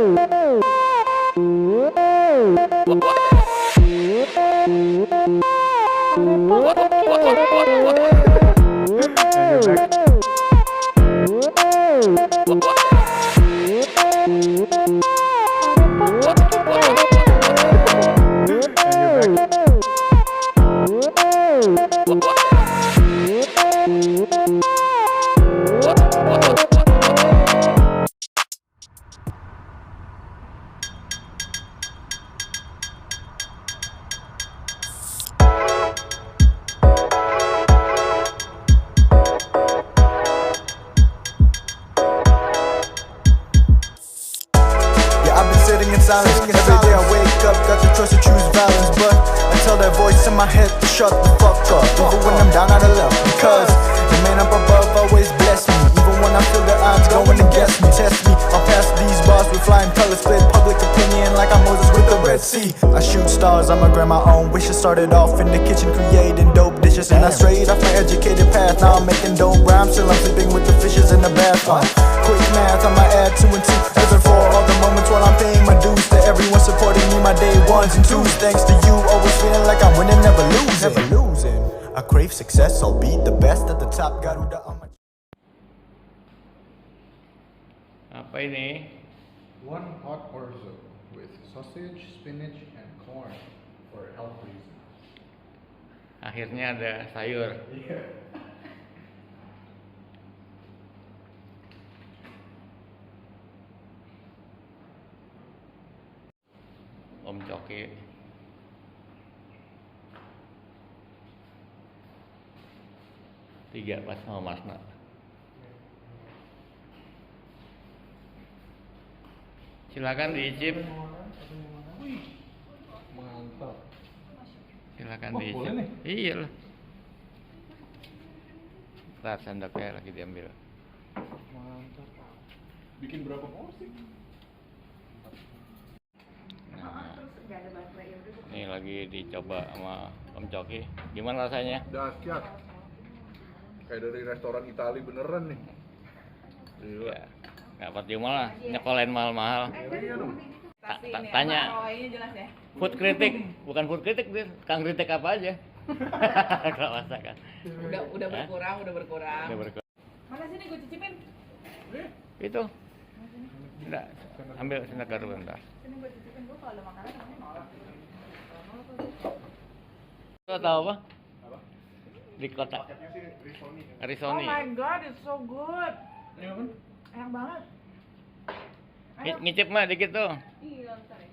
Every day I wake up, got the choice to choose balance, but I tell that voice in my head to shut the fuck up. Even when I'm down out of luck, because the man up above always bless me. Even when I feel the odds going against me, test me. I'll pass these bars with flying colors, split public opinion like I'm Moses with the Red Sea. I shoot stars, I'ma grant my own wishes. Started off in the kitchen creating dope dishes, and I strayed off my educated path. Now I'm making dope rhymes till I'm sleeping with the fishes in the bathroom. Quick math, I'ma add 2 and 2. Heaven for all the moments while I'm paying my dues. To everyone supporting me, my day ones and twos. Thanks to you, always feeling like I'm winning, never losing. I crave success, I'll be the best at the top. Garuda on my... Apa ini? One hot orzo with sausage, spinach, and corn for health reasons. Akhirnya ada sayur. Om Coki. Tiga pas sama Masna. Silakan diicip. Mantap. Silakan Oh, diicip. boleh nih? Iya lah. Ntar sendoknya lagi diambil. Mantap. Bikin berapa porsi? Ini lagi dicoba sama Om Coki. Gimana rasanya? Dahsyat. Kayak dari restoran Itali beneran nih. Gila. Ya, nggak percuma lah, nyekolin mahal-mahal. Iya dong. Tanya. Jelas ya? Food kritik, bukan food kritik, dia kang kritik apa aja. Kalau masakan. Udah berkurang. Udah berkurang. Mana sini gue cicipin? Itu. Enggak, ambil sendok garu bentar. Sini gue cicipin, gue kalau ada makanan namanya nolak. Lo tahu apa? Apa? Di kota Paketnya sih risoni. Arizona. Oh my god, it's so good. Iya kan? Enak banget. Ngicip mah dikit tuh. Iya, bentar ya.